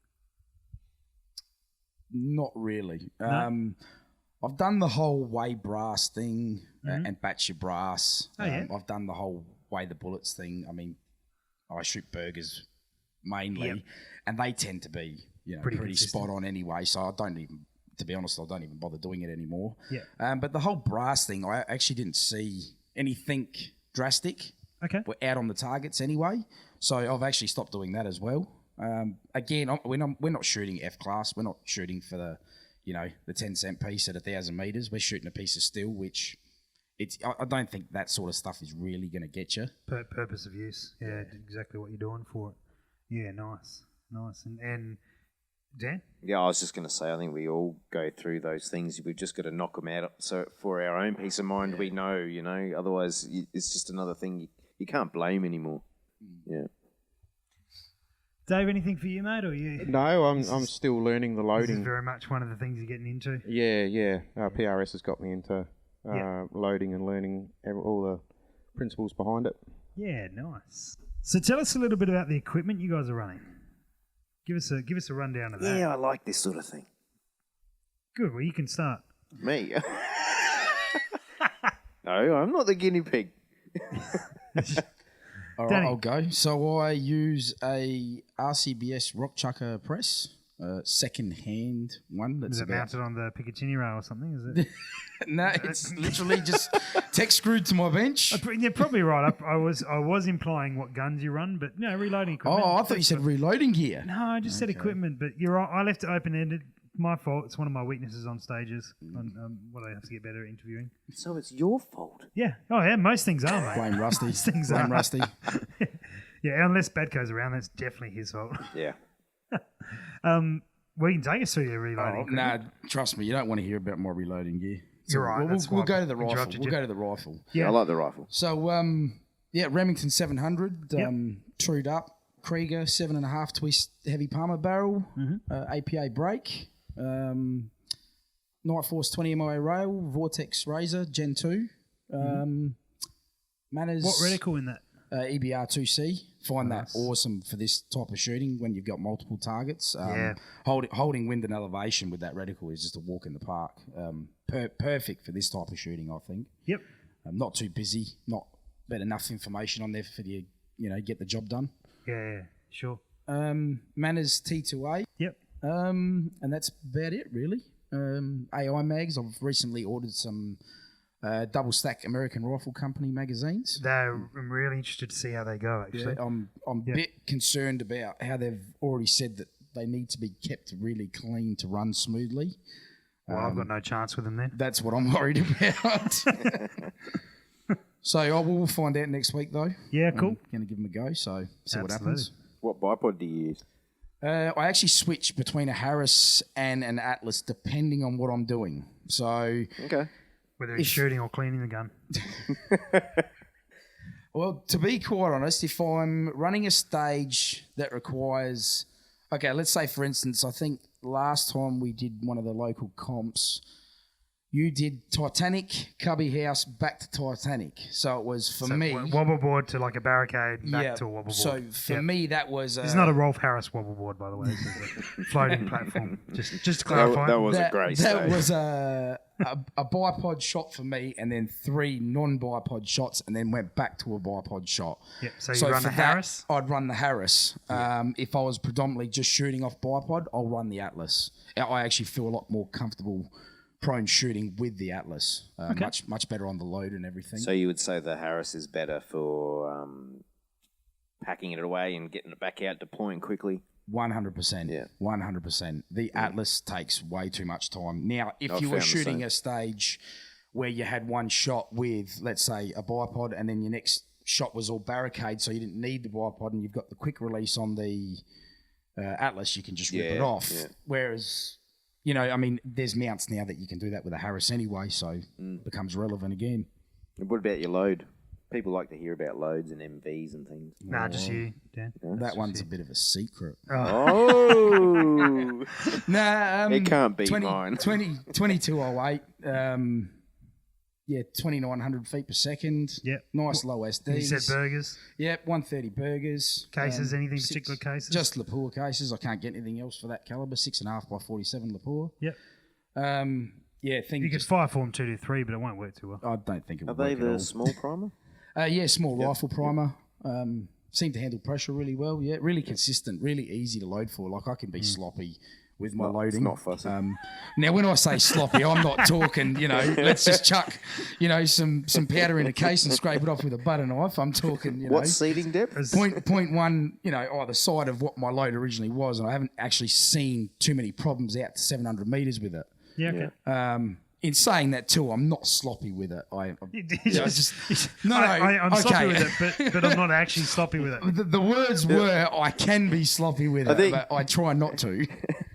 Not really. No? I've done the whole weigh brass thing and batch your brass. Oh, yeah? I've done the whole weigh the bullets thing. I mean, I shoot burgers mainly, and they tend to be pretty spot on anyway. So I don't even, to be honest, I don't even bother doing it anymore. Yeah. But the whole brass thing, I actually didn't see anything drastic. Okay. We're out on the targets anyway, so I've actually stopped doing that as well. Again, we're not shooting F class. We're not shooting for the 10-cent piece at 1,000 meters. We're shooting a piece of steel, which I don't think that sort of stuff is really going to get you. Purpose of use. Yeah, exactly what you're doing for it. Yeah, nice. And Dan? Yeah, I was just going to say, I think we all go through those things. We've just got to knock them out. So for our own peace of mind, we know, otherwise it's just another thing you can't blame anymore. Yeah. Dave, anything for you, mate? Or you? No, I'm still learning the This is loading. very much one of the things you're getting into. Yeah. PRS has got me into loading and learning all the principles behind it. Yeah, nice. So tell us a little bit about the equipment you guys are running. Give us a rundown of that. Yeah, I like this sort of thing. Good. Well, you can start. Me? No, I'm not the guinea pig. All right, Danny. I'll go. So I use a RCBS rock chucker press, second-hand one. That's Is it about mounted on the Picatinny rail or something? Is it? no, it's literally just tech screwed to my bench. You're probably right. I was implying what guns you run, but no, reloading equipment. Oh, I thought you said reloading gear. No, I just said equipment, but you're right. I left it open-ended. My fault. It's one of my weaknesses on stages. On what I have to get better at interviewing. So it's your fault. Yeah. Oh, yeah. Most things are, mate. Blame Rusty. Most things Blame are. Rusty. Yeah, unless Badco's around, that's definitely his fault. Yeah. We can take us through your reloading. Nah, trust me, you don't want to hear about my reloading gear. You're right, We'll, that's why we'll go I to the rifle. interrupted We'll you. go to the rifle. Yeah. I like the rifle. So, Remington 700, Yep. trued up, Krieger 7.5 twist heavy palmer barrel, Mm-hmm. APA brake, Night Force 20 MOA rail, Vortex Razor Gen 2, Manners. What reticle in that? EBR 2C. Find Nice. that awesome for this type of shooting when you've got multiple targets. Yeah. Holding wind and elevation with that reticle is just a walk in the park. Perfect for this type of shooting, I think. Yep. Not too busy, but enough information on there for you, get the job done. Yeah, sure. Manners T2A, Yep. and that's about it really. AI mags. I've recently ordered some double stack American Rifle Company magazines. I'm really interested to see how they go, actually. I'm a bit concerned about how they've already said that they need to be kept really clean to run smoothly. Well, I've got no chance with them then. That's what I'm worried about. So I will find out next week though. Yeah, cool. I'm going to give them a go. So see what Absolutely. happens. What bipod do you use? I actually switch between a Harris and an Atlas depending on what I'm doing. So, Okay. Whether it's shooting or cleaning the gun. well, to be quite honest, if I'm running a stage that requires, okay, let's say for instance, I think last time we did one of the local comps, you did Titanic, Cubby House, back to Titanic. So it was for me. Wobble board to like a barricade, back Yeah, to a wobble board. so for me, that was. It's not a Rolf Harris wobble board, by the way. This is a floating platform. Just to clarify. That was a great That stage. was a bipod shot for me, and then 3 non-bipod shots, and then went back to a bipod shot. Yep, so you run for the Harris? I'd run the Harris. If I was predominantly just shooting off bipod, I'll run the Atlas. I actually feel a lot more comfortable prone shooting with the Atlas. Much better on the load and everything. So you would say the Harris is better for packing it away and getting it back out, deploying quickly? 100%. Yeah. 100%. The Atlas takes way too much time. Now, if I've you were found the shooting same. a stage where you had one shot with, let's say, a bipod, and then your next shot was all barricade, so you didn't need the bipod, and you've got the quick release on the Atlas, you can just rip it Yeah, off. yeah. Whereas, there's mounts now that you can do that with a Harris anyway, so it becomes relevant again. And what about your load? People like to hear about loads and MVs and things. Nah, just you, Dan. That one's a bit of a secret. Oh, Nah, it can't be mine. 2208. 2,900 feet per second. Yep. Nice low SDs. You said burgers, Yep, 130 burgers. cases, anything particular cases? Just Lapua cases. I can't get anything else for that caliber. 6.5 by 47 Lapua. Yep. You could fire form 2 to 3, but it won't work too well. I don't think it Are would they work at all. the small primer? Small rifle primer. Seem to handle pressure really well. Yeah, really consistent, really easy to load for. Like I can be sloppy with my loading. not fussy. Now, when I say sloppy, I'm not talking. Let's just chuck, some powder in a case and scrape it off with a butter knife. I'm talking. What seating depth? Point one, either side of what my load originally was, and I haven't actually seen too many problems out to 700 meters with it. Yeah, okay. in saying that too, I'm not sloppy with it. I'm sloppy with it, but I'm not actually sloppy with it. The words were, I can be sloppy with it, think- but I try not to.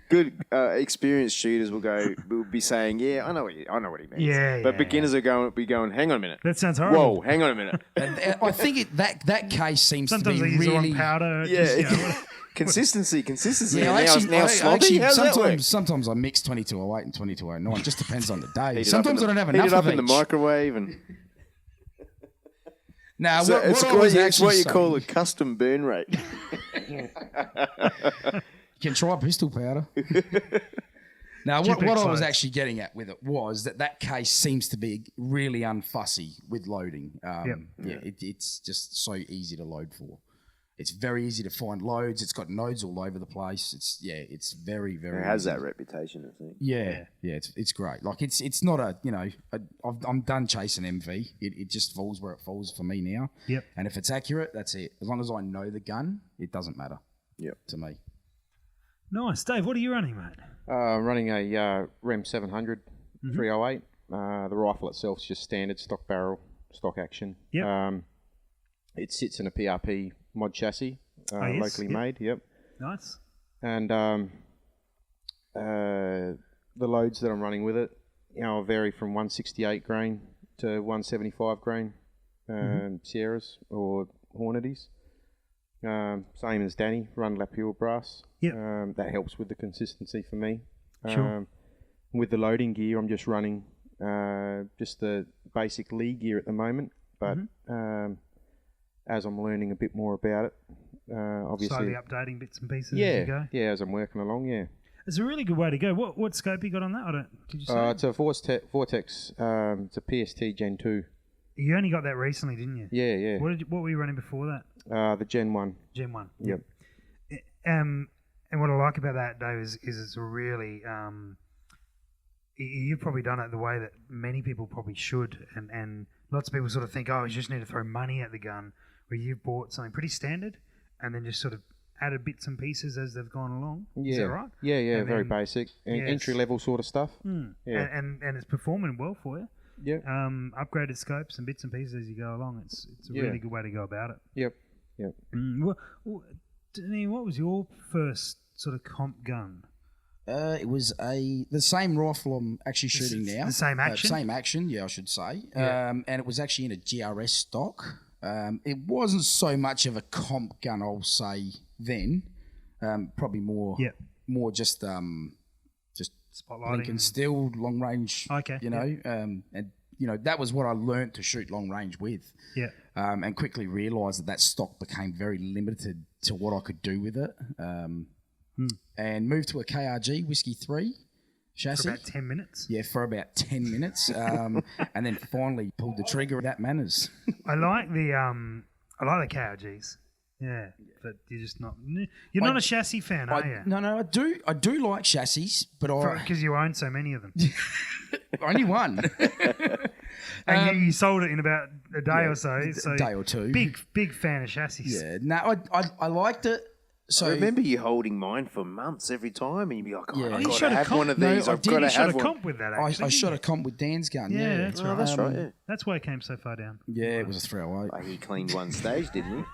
Good experienced shooters will be saying, "Yeah, I know what he means." Yeah, but yeah, beginners are going, "Hang on a minute." That sounds horrible. Whoa, hang on a minute. And I think that case seems Sometimes to they be use the really wrong powder. Yeah. Just, you know, what- Consistency. Yeah, now sloppy. How's that work? sometimes I mix 2208 and 2209. Just depends on the day. Heat it Sometimes up I don't have heat enough it up of in the each. microwave, and Now, so what it's I was what actually you saying, call a custom burn rate. you can try pistol powder. Now, Keep what it I was close. actually getting at with it was that case seems to be really unfussy with loading. Yeah, it's just so easy to load for. It's very easy to find loads. It's got nodes all over the place. It's very, very. It has easy. that reputation, I think. Yeah, it's great. Like it's not a I'm done chasing MV. It just falls where it falls for me now. Yep. And if it's accurate, that's it. As long as I know the gun, it doesn't matter. Yep. To me. Nice, Dave. What are you running, mate? Running a Rem 700 308. The rifle itself is just standard stock barrel, stock action. Yep. It sits in a PRP mod chassis, yes, locally yep. made. Yep. Nice. And the loads that I'm running with it, vary from 168 grain to 175 grain Sierras or Hornadies. Same as Danny, run Lapure brass. Yep. That helps with the consistency for me. Sure. With the loading gear, I'm just running just the basic Lee gear at the moment, but as I'm learning a bit more about it, obviously, Slowly updating bits and pieces as you go. yeah, as I'm working along, yeah. It's a really good way to go. What scope you got on that? Did you say? It's a Vortex. It's a PST Gen 2. You only got that recently, didn't you? Yeah, yeah. What were you running before that? The Gen 1. Gen 1. Yep. And what I like about that, Dave, is it's a really you've probably done it the way that many people probably should, and lots of people sort of think, oh, you just need to throw money at the gun, where you've bought something pretty standard and then just sort of added bits and pieces as they've gone along. Yeah. Is that right? Yeah, And very then- basic. yes. Entry level sort of stuff. Yeah. And it's performing well for you. Yep. Upgraded scopes and bits and pieces as you go along. It's a Yeah. really good way to go about it. Yep. Yep. Danny, what was your first sort of comp gun? It was the same rifle I'm actually shooting now. The same action? Same action, yeah, I should say. Yeah. And it was actually in a GRS stock. It wasn't so much of a comp gun, I'll say, then. Probably more just Spotlighting. Lincoln Steel, long range. Okay, And that was what I learnt to shoot long range with. Yeah. And quickly realised that stock became very limited to what I could do with it. And moved to a KRG Whiskey 3 chassis. For about 10 minutes. Yeah, for about 10 minutes. And then finally pulled the trigger at Manners. I like the KRGs. Yeah, but you're just not. You're not a chassis fan, are you? No, I do like chassis, but Because you own so many of them, only one. and you sold it in about a day or so. So a day or two. Big fan of chassis. Yeah, no, I liked it. So I remember you holding mine for months every time, and you'd be like, "Oh, Yeah. I've You got shot to a have comp. one of No, these. I I've did. got to You shot have a one." comp with that. I Actually, didn't shot you? a comp with Dan's gun. Yeah, that's right. That's right. Yeah. That's why it came so far down. Yeah, it was a 308. Oh, he cleaned one stage, didn't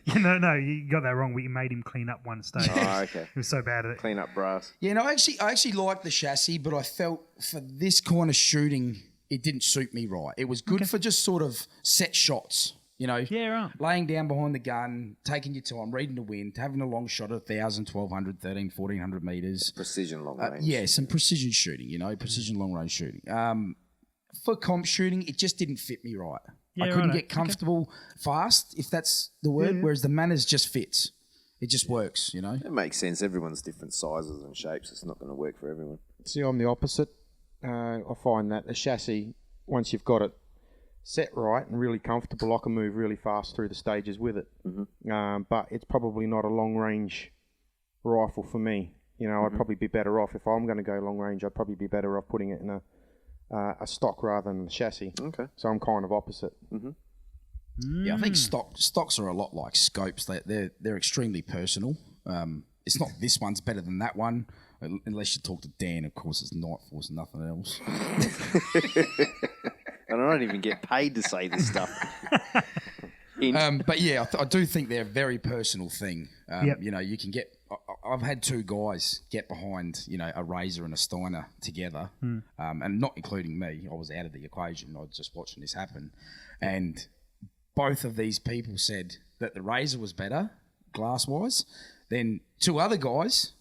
he? No, you got that wrong. We made him clean up one stage. Oh, okay. He was so bad at it. Clean up brass. Yeah, no, I actually liked the chassis, but I felt for this kind of shooting, it didn't suit me right. It was good for just sort of set shots, Yeah, right. laying down behind the gun, taking your time, reading the wind, having a long shot at 1,000, 1,200, 1,300, 1,400 metres. Precision long range. Yeah, some precision shooting, precision long range shooting. For comp shooting, it just didn't fit me right. Yeah, I couldn't righto. get comfortable fast, if that's the word, Yeah. whereas the Manners just fits. It just works, It makes sense. Everyone's different sizes and shapes. It's not going to work for everyone. See, I'm the opposite. I find that the chassis, once you've got it set right and really comfortable, I can move really fast through the stages with it. But it's probably not a long range rifle for me. I'd probably be better off if I'm going to go long range. I'd probably be better off putting it in a stock rather than a chassis. Okay. So I'm kind of opposite. Yeah, I think stocks are a lot like scopes. They're extremely personal. It's not this one's better than that one. Unless you talk to Dan, of course, it's Nightforce and nothing else. And I don't even get paid to say this stuff. But yeah, I do think they're a very personal thing. Yep. You know, you can get. I've had two guys get behind, you know, a Razor and a Steiner together, and not including me. I was out of the equation. I was just watching this happen, and both of these people said that the Razor was better glass-wise. Then two other guys,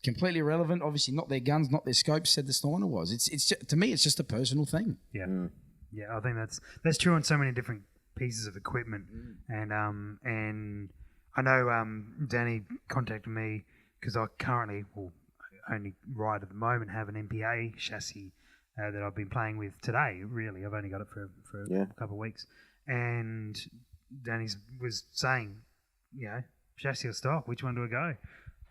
completely irrelevant, obviously not their guns, not their scopes, said the Steiner was. It's just, to me, it's just a personal thing. Yeah, yeah. I think that's true on so many different pieces of equipment, and I know Danny contacted me because I currently, only right at the moment, have an MPA chassis that I've been playing with today. Really, I've only got it for a couple of weeks, and Danny was saying, you know, chassis or stock, which one do I go?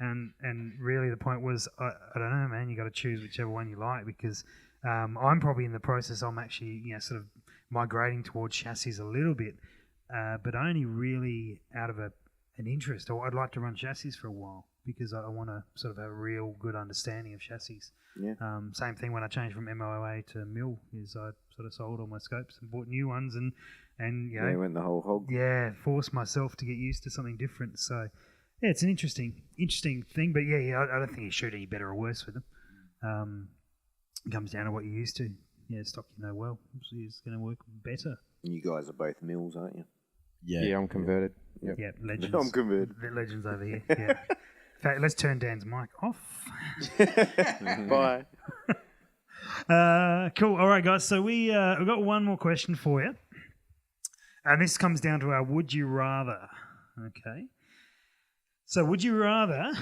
And really the point was, I don't know, man, you got to choose whichever one you like, because I'm probably in the process, I'm actually, you know, sort of migrating towards chassis a little bit, but only really out of an interest, or I'd like to run chassis for a while because I want to sort of have a real good understanding of chassis. Yeah. Same thing when I changed from MOA to mill, is I sort of sold all my scopes and bought new ones, and you know, went the whole hog. yeah, forced myself to get used to something different. So yeah, it's an interesting thing, but yeah, I don't think you shoot any better or worse with them. It comes down to what you're used to. Yeah, stock you know well, is going to work better. You guys are both mills, aren't you? Yeah, I'm converted. Yep. Yeah, legends. I'm converted. The legends over here. Yeah. In fact, let's turn Dan's mic off. Bye. Cool. All right, guys. So we've got one more question for you, and this comes down to our would you rather. Okay. So would you rather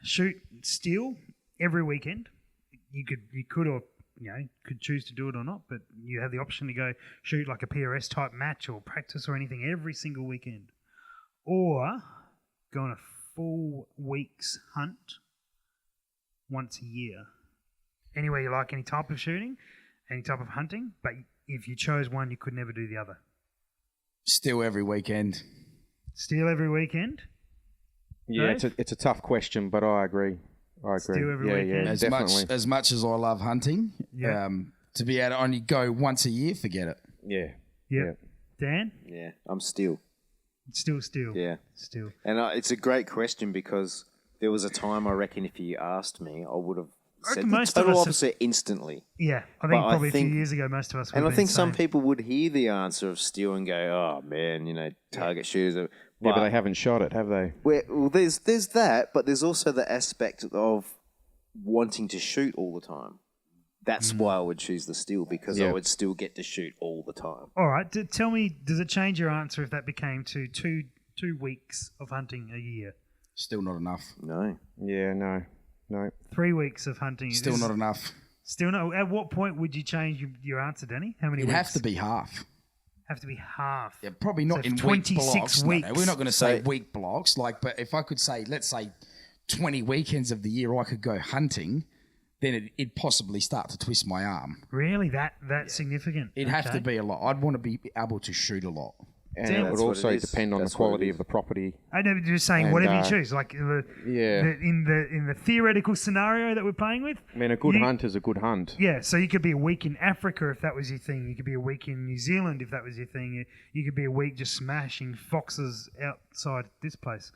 shoot steel every weekend? You could, or could choose to do it or not, but you have the option to go shoot like a PRS type match or practice or anything every single weekend, or go on a full week's hunt once a year. Anywhere you like, any type of shooting, any type of hunting, but if you chose one, you could never do the other. Still every weekend. Steel every weekend? Yeah, Dave? it's a tough question, but I agree. Still every weekend? Yeah, As definitely. much as I love hunting, Yeah. to be able to only go once a year, forget it. Yeah. Yep. Dan? Yeah, I'm still. Still steel. Yeah. Still. And it's a great question because there was a time, I reckon, if you asked me, I would have said reckon the most of total us have- opposite instantly. Yeah, I But think I probably a think- few years ago, most of us would And I have think been some saying, people would hear the answer of steel and go, "Oh man, target shooters." Are, Yeah, but they haven't shot it, have they? well, there's that, but there's also the aspect of wanting to shoot all the time. That's why I would choose the steel, because I Yeah. would still get to shoot all the time. all right, tell me, does it change your answer if that became to two weeks of hunting a year? Still not enough. No. Yeah, no. 3 weeks of hunting. Still This not is- enough. Still not. At what point would you change your answer, Danny? How many It'd weeks? have to be half. Have to be half. Yeah, probably not So in 26 week blocks. weeks. No, we're not going to say So- week blocks. But if I could say, let's say, 20 weekends of the year I could go hunting, then it'd possibly start to twist my arm. Really? That significant? It'd have Okay. to be a lot. I'd want to be able to shoot a lot. And Damn. it would That's what also it is. depend on the That's what it quality is. of the property. I know, just saying, And, whatever you choose. Like in the theoretical scenario that we're playing with. I mean, a good You- hunt is a good hunt. Yeah, so you could be a week in Africa if that was your thing. You could be a week in New Zealand if that was your thing. You could be a week just smashing foxes outside this place.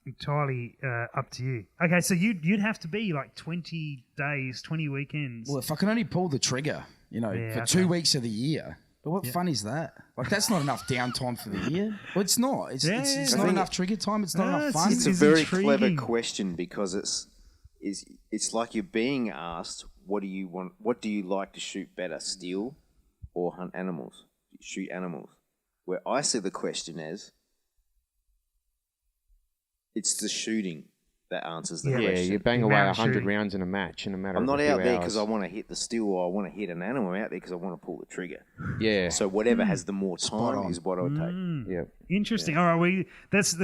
Entirely up to you. Okay, so you'd have to be like 20 days, 20 weekends. Well, if I can only pull the trigger, Yeah, for okay. 2 weeks of the year, but what fun is that? Like, that's not enough downtime for the year. Well, it's not. It's Yeah, not yeah. enough trigger time. It's not No, enough it's- fun. It's a Is very intriguing. clever question because it's like you're being asked, what do you want? What do you like to shoot better, steel or hunt animals? Shoot animals. Where I see the question as, it's the shooting that answers the Yeah. Yeah, question. you bang The away amount of 100 shooting. rounds in a match in a matter I'm of not a few out there because I hours. want to hit the steel or I want to hit an animal. I'm out there because I want to pull the trigger. Yeah. So whatever has the more Spot time on. is what I would take. yeah. Interesting. All right, that's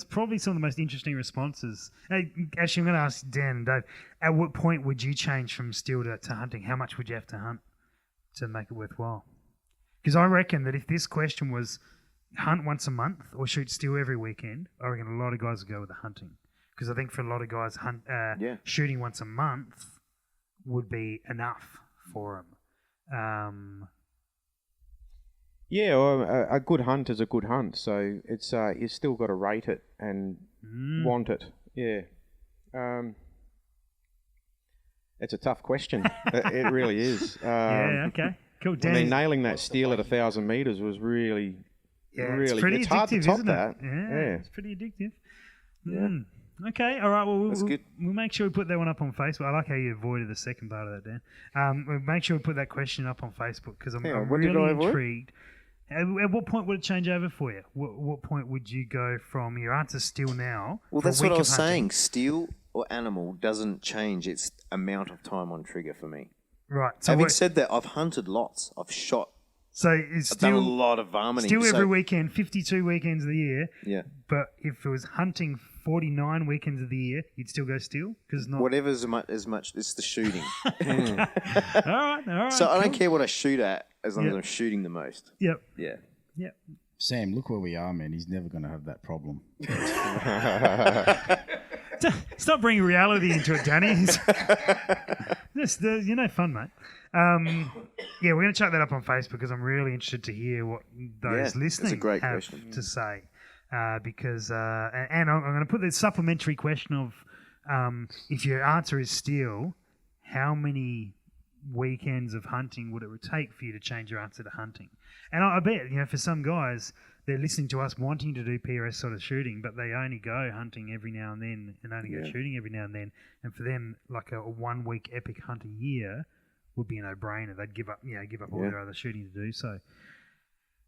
probably some of the most interesting responses. Hey, actually, I'm going to ask Dan and Dave. At what point would you change from steel to hunting? How much would you have to hunt to make it worthwhile? Because I reckon that if this question was hunt once a month or shoot steel every weekend, I reckon a lot of guys would go with the hunting. Because I think for a lot of guys, shooting once a month would be enough for them. Yeah, well, a good hunt is a good hunt. So it's you still got to rate it and want it. Yeah. It's a tough question. It really is. Yeah, okay. Cool. I Danny, mean, nailing that steel at 1,000 meters was really, it's pretty it's addictive, hard to top isn't that. it? Yeah, it's pretty addictive. Yeah. Okay, all right. Well, That's good. We'll make sure we put that one up on Facebook. I like how you avoided the second part of that, Dan. We'll make sure we put that question up on Facebook because I'm what did I really avoid? intrigued. At what point would it change over for you? What point would you go from your answer still now? Well, for a that's what week I of was hunting? saying. Steel or animal doesn't change its amount of time on trigger for me. Right. So, Having said that, I've hunted lots. I've shot. so it's I've done a still lot of vomiting. still so- every weekend, 52 weekends of the year. Yeah. But if it was hunting 49 weekends of the year, you'd still go steel because not. Whatever's as much. It's the shooting. All right. So I don't cool. care what I shoot at as long Yep. as I'm shooting the most. Yep. Yeah. Yep. Sam, look where we are, man. He's never going to have that problem. Stop bringing reality into it, Danny. You're no fun, mate. Yeah, we're going to chuck that up on Facebook because I'm really interested to hear what those Yeah, that's a listening great have question. to say. Because and I'm going to put the supplementary question of if your answer is steel, how many weekends of hunting would it take for you to change your answer to hunting? And I bet, for some guys, they're listening to us wanting to do PRS sort of shooting, but they only go hunting every now and then and only go shooting every now and then. And for them, like a 1 week epic hunt a year would be a no-brainer. They'd give up all their other shooting to do so.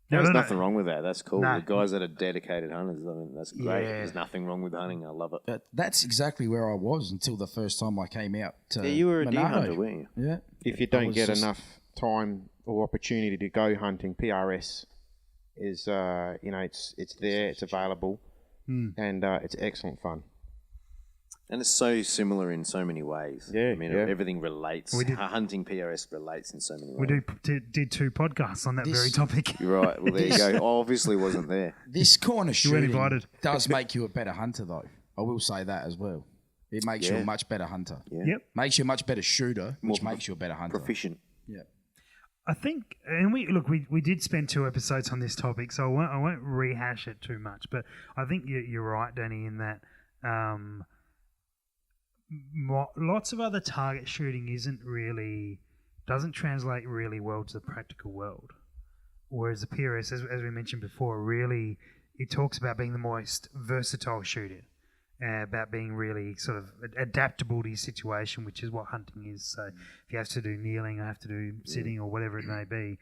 Now, There's I don't know- nothing wrong with that. That's cool. No. The guys that are dedicated hunters, I mean, that's great. Yeah. There's nothing wrong with hunting. I love it. That's exactly where I was until the first time I came out to Yeah, you were a deer Monado. hunter, weren't you? Yeah. If you I don't was get just- enough time or opportunity to go hunting, PRS is it's there, it's available, and it's excellent fun. And it's so similar in so many ways. Yeah, I mean, yeah. everything relates. We did- Hunting PRS relates in so many ways. We did 2 podcasts on that very topic. You're right. Well, there you go. I obviously wasn't there. This kind of You weren't shooting invited. does make you a better hunter, though. I will say that as well. It makes you a Yeah. much better hunter. Yeah. Yep. Makes you a much better shooter, which makes you a better hunter. Proficient. Yeah. I think, and we did spend 2 episodes on this topic, so I won't rehash it too much. But I think you're right, Danny, in that lots of other target shooting doesn't translate really well to the practical world. Whereas the PRS, as we mentioned before, really it talks about being the most versatile shooter. About being really sort of adaptable to your situation, which is what hunting is. So if you have to do kneeling or have to do sitting or whatever it may be,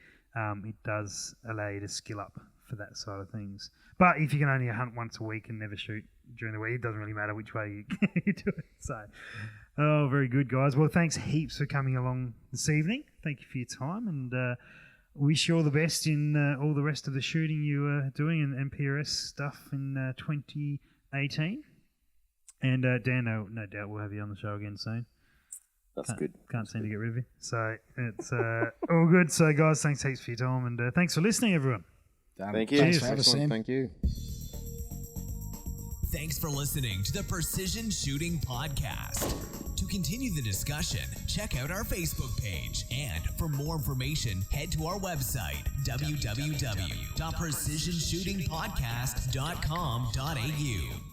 it does allow you to skill up for that side of things. But if you can only hunt once a week and never shoot during the week, it doesn't really matter which way you do it. So, very good, guys. Well, thanks heaps for coming along this evening. Thank you for your time, and wish you all the best in all the rest of the shooting you are doing and PRS stuff in 2018. And Dan, no doubt we'll have you on the show again soon. That's good. Can't seem to get rid of you. So it's all good. So guys, thanks heaps for your time, and thanks for listening, everyone. Done. Thank you. Thanks Cheers. for having us, Excellent, Sam. thank you. Thanks for listening to the Precision Shooting Podcast. To continue the discussion, check out our Facebook page. And for more information, head to our website, www.precisionshootingpodcast.com.au.